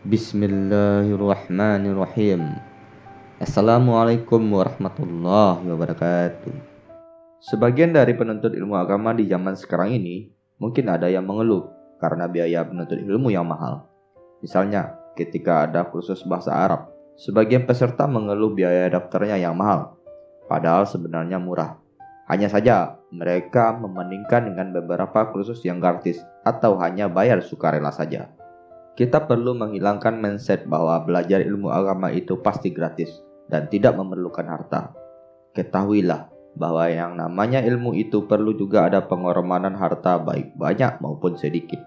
Bismillahirrahmanirrahim. Assalamualaikum warahmatullahi wabarakatuh. Sebagian dari penuntut ilmu agama di zaman sekarang ini mungkin ada yang mengeluh karena biaya penuntut ilmu yang mahal. Misalnya ketika ada kursus bahasa Arab, sebagian peserta mengeluh biaya daftarnya yang mahal, padahal sebenarnya murah. Hanya saja mereka membandingkan dengan beberapa kursus yang gratis atau hanya bayar sukarela saja. Kita perlu menghilangkan mindset bahwa belajar ilmu agama itu pasti gratis dan tidak memerlukan harta. Ketahuilah bahwa yang namanya ilmu itu perlu juga ada pengorbanan harta baik banyak maupun sedikit.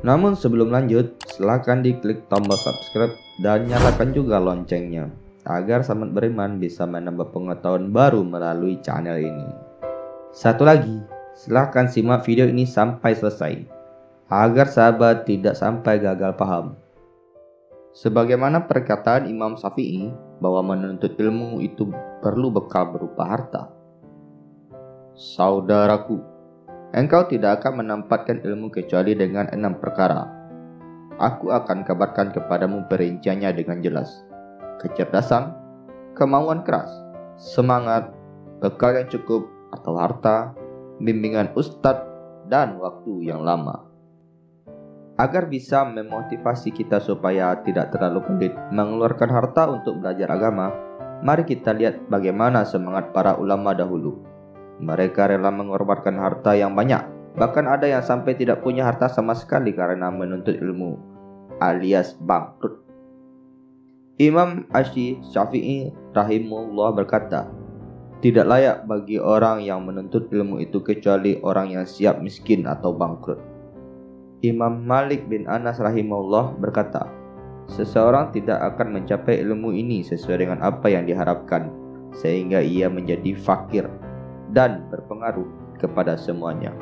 Namun sebelum lanjut, silakan diklik tombol subscribe dan nyalakan juga loncengnya agar sahabat beriman bisa menambah pengetahuan baru melalui channel ini. Satu lagi, silahkan simak video ini sampai selesai, agar sahabat tidak sampai gagal paham. Sebagaimana perkataan Imam Syafi'i bahwa menuntut ilmu itu perlu bekal berupa harta. Saudaraku, engkau tidak akan menempatkan ilmu kecuali dengan 6 perkara. Aku akan kabarkan kepadamu perinciannya dengan jelas. Kecerdasan, kemauan keras, semangat, bekal yang cukup atau harta, bimbingan ustadz, dan waktu yang lama. Agar bisa memotivasi kita supaya tidak terlalu pelit mengeluarkan harta untuk belajar agama, mari kita lihat bagaimana semangat para ulama dahulu. Mereka rela mengorbankan harta yang banyak, bahkan ada yang sampai tidak punya harta sama sekali karena menuntut ilmu, alias bangkrut. Imam Syafi'i rahimahullah berkata, tidak layak bagi orang yang menuntut ilmu itu kecuali orang yang siap miskin atau bangkrut. Imam Malik bin Anas rahimahullah berkata, seseorang tidak akan mencapai ilmu ini sesuai dengan apa yang diharapkan, sehingga ia menjadi fakir dan berpengaruh kepada semuanya.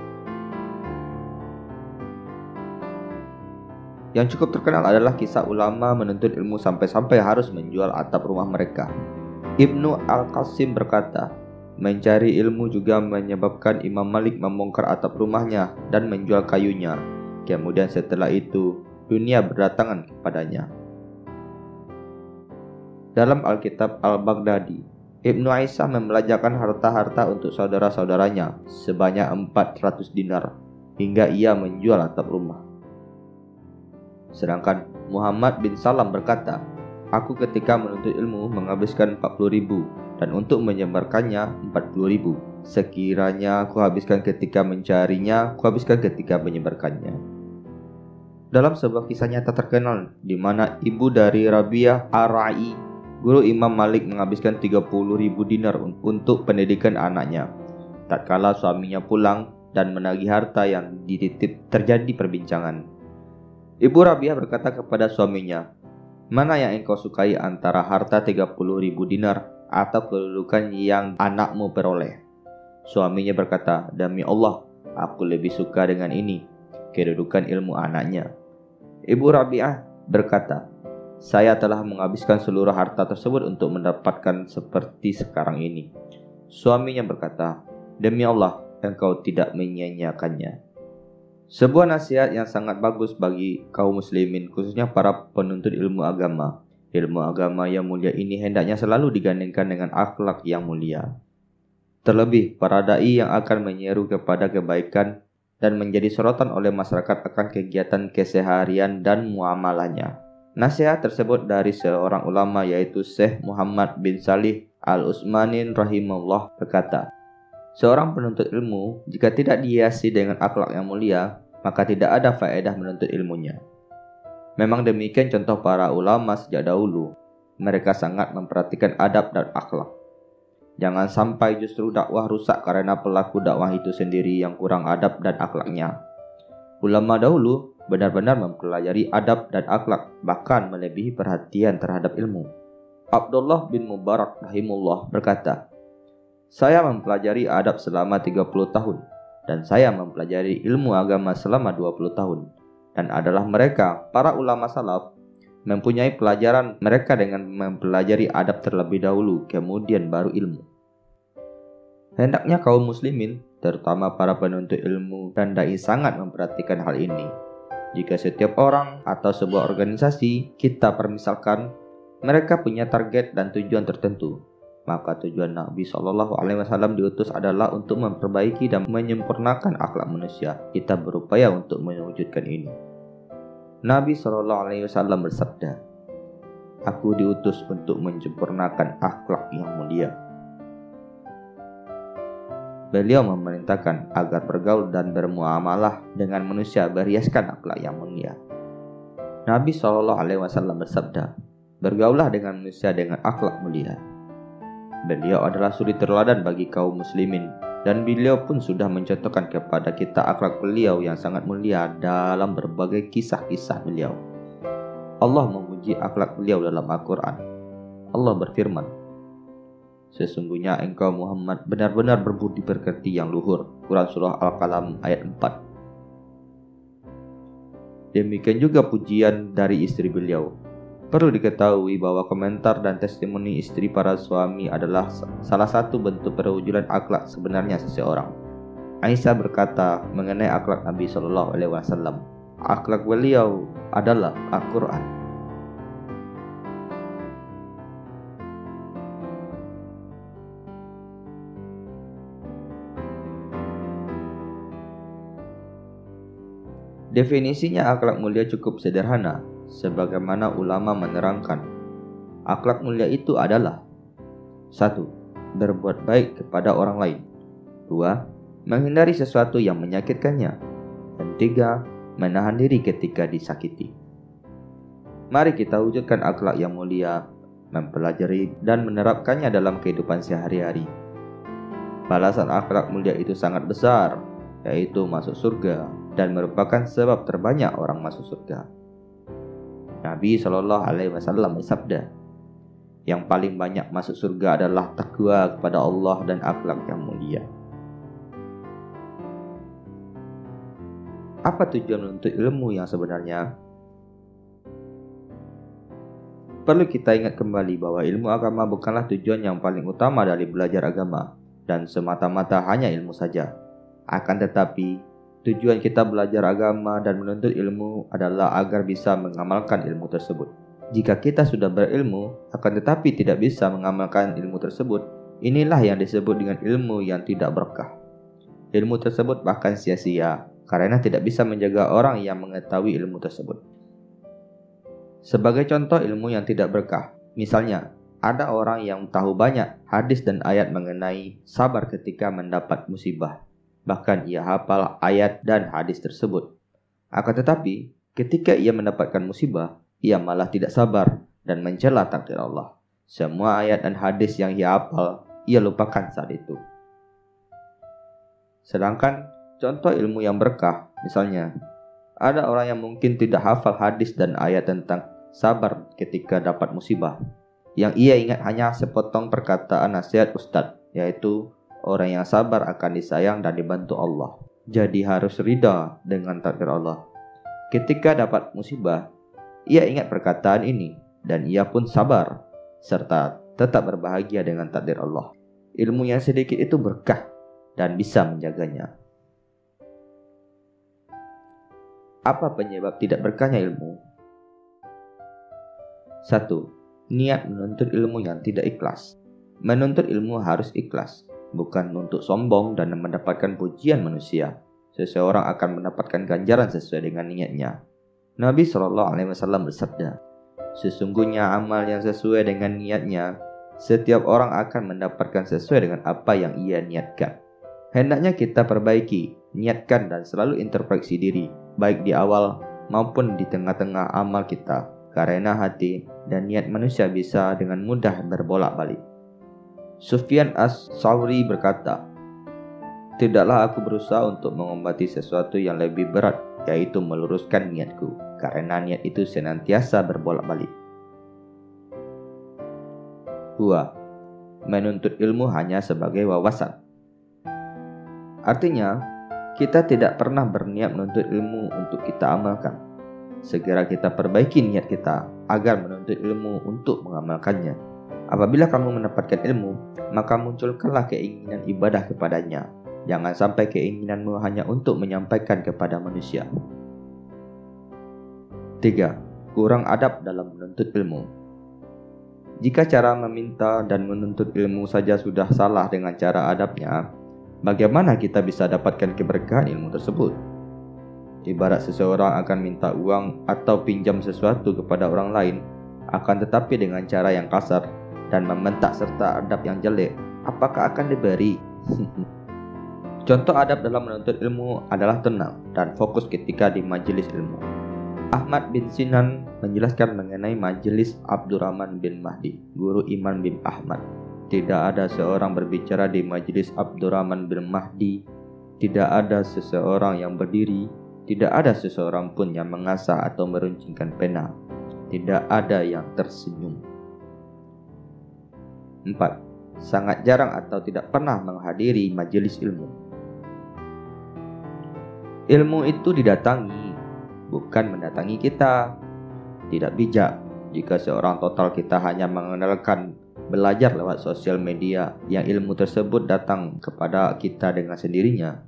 Yang cukup terkenal adalah kisah ulama menuntut ilmu sampai-sampai harus menjual atap rumah mereka. Ibnu Al-Qasim berkata, mencari ilmu juga menyebabkan Imam Malik membongkar atap rumahnya dan menjual kayunya. Kemudian setelah itu, dunia berdatangan kepadanya. Dalam Alkitab Al-Baghdadi, Ibnu Aisyah membelanjakan harta-harta untuk saudara-saudaranya sebanyak 400 dinar hingga ia menjual atap rumah. Sedangkan Muhammad bin Salam berkata, aku ketika menuntut ilmu menghabiskan 40.000 dan untuk menyebarkannya 40.000. Sekiranya aku habiskan ketika mencarinya, aku habiskan ketika menyebarkannya. Dalam sebuah kisah nyata terkenal di mana ibu dari Rabi'ah Ar-Ra'i, guru Imam Malik, menghabiskan 30.000 dinar untuk pendidikan anaknya. Tatkala suaminya pulang dan menagih harta yang dititip, terjadi perbincangan. Ibu Rabi'ah berkata kepada suaminya, mana yang engkau sukai antara harta 30.000 dinar atau kedudukan yang anakmu peroleh? Suaminya berkata, demi Allah, aku lebih suka dengan ini, kedudukan ilmu anaknya. Ibu Rabi'ah berkata, saya telah menghabiskan seluruh harta tersebut untuk mendapatkan seperti sekarang ini. Suaminya berkata, demi Allah, engkau tidak menyia-nyiakannya. Sebuah nasihat yang sangat bagus bagi kaum muslimin, khususnya para penuntut ilmu agama. Ilmu agama yang mulia ini hendaknya selalu digandengkan dengan akhlak yang mulia. Terlebih para dai yang akan menyeru kepada kebaikan dan menjadi sorotan oleh masyarakat akan kegiatan keseharian dan muamalahnya. Nasihat tersebut dari seorang ulama yaitu Syekh Muhammad bin Salih Al-Utsmanin rahimahullah berkata, seorang penuntut ilmu jika tidak dihiasi dengan akhlak yang mulia, maka tidak ada faedah menuntut ilmunya. Memang demikian contoh para ulama sejak dahulu. Mereka sangat memperhatikan adab dan akhlak. Jangan sampai justru dakwah rusak karena pelaku dakwah itu sendiri yang kurang adab dan akhlaknya. Ulama dahulu benar-benar mempelajari adab dan akhlak, bahkan melebihi perhatian terhadap ilmu. Abdullah bin Mubarak rahimahullah berkata, saya mempelajari adab selama 30 tahun dan saya mempelajari ilmu agama selama 20 tahun. Dan adalah mereka, para ulama salaf, mempunyai pelajaran mereka dengan mempelajari adab terlebih dahulu, kemudian baru ilmu. Hendaknya kaum muslimin terutama para penuntut ilmu dan dai sangat memperhatikan hal ini. Jika setiap orang atau sebuah organisasi kita permisalkan mereka punya target dan tujuan tertentu, maka tujuan Nabi Shallallahu Alaihi Wasallam diutus adalah untuk memperbaiki dan menyempurnakan akhlak manusia. Kita berupaya untuk mewujudkan ini. Nabi Shallallahu Alaihi Wasallam bersabda, "Aku diutus untuk menyempurnakan akhlak yang mulia." Beliau memerintahkan agar bergaul dan bermuamalah dengan manusia berhiaskan akhlak yang mulia. Nabi Shallallahu Alaihi Wasallam bersabda, "Bergaulah dengan manusia dengan akhlak mulia." Beliau adalah suri teladan bagi kaum muslimin, dan beliau pun sudah mencontohkan kepada kita akhlak beliau yang sangat mulia dalam berbagai kisah-kisah beliau. Allah memuji akhlak beliau dalam Al-Quran. Allah berfirman, "Sesungguhnya engkau Muhammad benar-benar berbudi pekerti yang luhur." Quran Surah Al-Qalam ayat 4. Demikian juga pujian dari istri beliau. Perlu diketahui bahwa komentar dan testimoni istri para suami adalah salah satu bentuk perwujudan akhlak sebenarnya seseorang. Aisyah berkata mengenai akhlak Nabi Shallallahu Alaihi Wasallam, akhlak beliau adalah Al-Quran. Definisinya akhlak mulia cukup sederhana, sebagaimana ulama menerangkan. Akhlak mulia itu adalah 1. Berbuat baik kepada orang lain. 2. Menghindari sesuatu yang menyakitkannya. Dan 3. Menahan diri ketika disakiti. Mari kita wujudkan akhlak yang mulia, mempelajari dan menerapkannya dalam kehidupan sehari-hari. Balasan akhlak mulia itu sangat besar, yaitu masuk surga, dan merupakan sebab terbanyak orang masuk surga. Nabi Shallallahu Alaihi Wasallam bersabda, yang paling banyak masuk surga adalah takwa kepada Allah dan akhlak yang mulia. Apa tujuan menuntut ilmu yang sebenarnya? Perlu kita ingat kembali bahwa ilmu agama bukanlah tujuan yang paling utama dari belajar agama, dan semata-mata hanya ilmu saja. Akan tetapi, tujuan kita belajar agama dan menuntut ilmu adalah agar bisa mengamalkan ilmu tersebut. Jika kita sudah berilmu, akan tetapi tidak bisa mengamalkan ilmu tersebut, inilah yang disebut dengan ilmu yang tidak berkah. Ilmu tersebut bahkan sia-sia, karena tidak bisa menjaga orang yang mengetahui ilmu tersebut. Sebagai contoh ilmu yang tidak berkah, misalnya, ada orang yang tahu banyak hadis dan ayat mengenai sabar ketika mendapat musibah. Bahkan ia hafal ayat dan hadis tersebut. Akan tetapi, ketika ia mendapatkan musibah, ia malah tidak sabar dan mencela takdir Allah. Semua ayat dan hadis yang ia hafal, ia lupakan saat itu. Sedangkan, contoh ilmu yang berkah, misalnya, ada orang yang mungkin tidak hafal hadis dan ayat tentang sabar ketika dapat musibah. Yang ia ingat hanya sepotong perkataan nasihat Ustadz, yaitu, orang yang sabar akan disayang dan dibantu Allah. Jadi harus ridha dengan takdir Allah. Ketika dapat musibah, ia ingat perkataan ini dan ia pun sabar serta tetap berbahagia dengan takdir Allah. Ilmu yang sedikit itu berkah dan bisa menjaganya. Apa penyebab tidak berkahnya ilmu? 1. Niat menuntut ilmu yang tidak ikhlas. Menuntut ilmu harus ikhlas, bukan untuk sombong dan mendapatkan pujian manusia. Seseorang akan mendapatkan ganjaran sesuai dengan niatnya. Nabi Shallallahu Alaihi Wasallam bersabda, "Sesungguhnya amal yang sesuai dengan niatnya, setiap orang akan mendapatkan sesuai dengan apa yang ia niatkan." Hendaknya kita perbaiki, niatkan dan selalu introspeksi diri, baik di awal maupun di tengah-tengah amal kita, karena hati dan niat manusia bisa dengan mudah berbolak-balik. Sufyan As-Sawri berkata, "Tidaklah aku berusaha untuk mengobati sesuatu yang lebih berat, yaitu meluruskan niatku, karena niat itu senantiasa berbolak-balik." 2. Menuntut ilmu hanya sebagai wawasan. Artinya, kita tidak pernah berniat menuntut ilmu untuk kita amalkan. Segera kita perbaiki niat kita agar menuntut ilmu untuk mengamalkannya. Apabila kamu mendapatkan ilmu, maka munculkanlah keinginan ibadah kepadanya. Jangan sampai keinginanmu hanya untuk menyampaikan kepada manusia. 3. Kurang adab dalam menuntut ilmu. Jika cara meminta dan menuntut ilmu saja sudah salah dengan cara adabnya, bagaimana kita bisa dapatkan keberkahan ilmu tersebut? Ibarat seseorang akan minta uang atau pinjam sesuatu kepada orang lain, akan tetapi dengan cara yang kasar dan membentak serta adab yang jelek, apakah akan diberi? Contoh adab dalam menuntut ilmu adalah tenang dan fokus ketika di majelis ilmu. Ahmad bin Sinan menjelaskan mengenai majelis Abdurrahman bin Mahdi, guru Imam bin Ahmad. Tidak ada seorang berbicara di majelis Abdurrahman bin Mahdi, tidak ada seseorang yang berdiri, tidak ada seseorang pun yang mengasah atau meruncingkan pena, tidak ada yang tersenyum. 4. Sangat jarang atau tidak pernah menghadiri majelis ilmu. Ilmu itu didatangi, bukan mendatangi kita. Tidak bijak jika seorang total kita hanya mengenalkan belajar lewat sosial media yang ilmu tersebut datang kepada kita dengan sendirinya.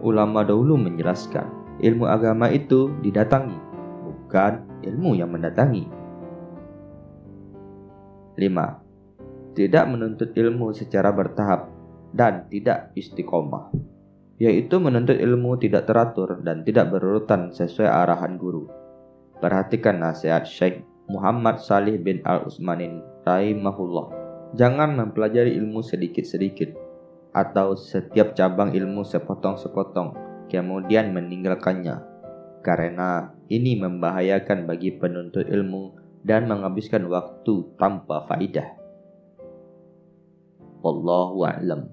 Ulama dahulu menjelaskan, ilmu agama itu didatangi, bukan ilmu yang mendatangi. 5. Tidak menuntut ilmu secara bertahap dan tidak istiqomah, yaitu menuntut ilmu tidak teratur dan tidak berurutan sesuai arahan guru. Perhatikan nasihat Syekh Muhammad Salih bin Al-Utsmanin rahimahullah. Jangan mempelajari ilmu sedikit-sedikit atau setiap cabang ilmu sepotong-sepotong kemudian meninggalkannya, karena ini membahayakan bagi penuntut ilmu dan menghabiskan waktu tanpa faidah. Wallahu a'lam.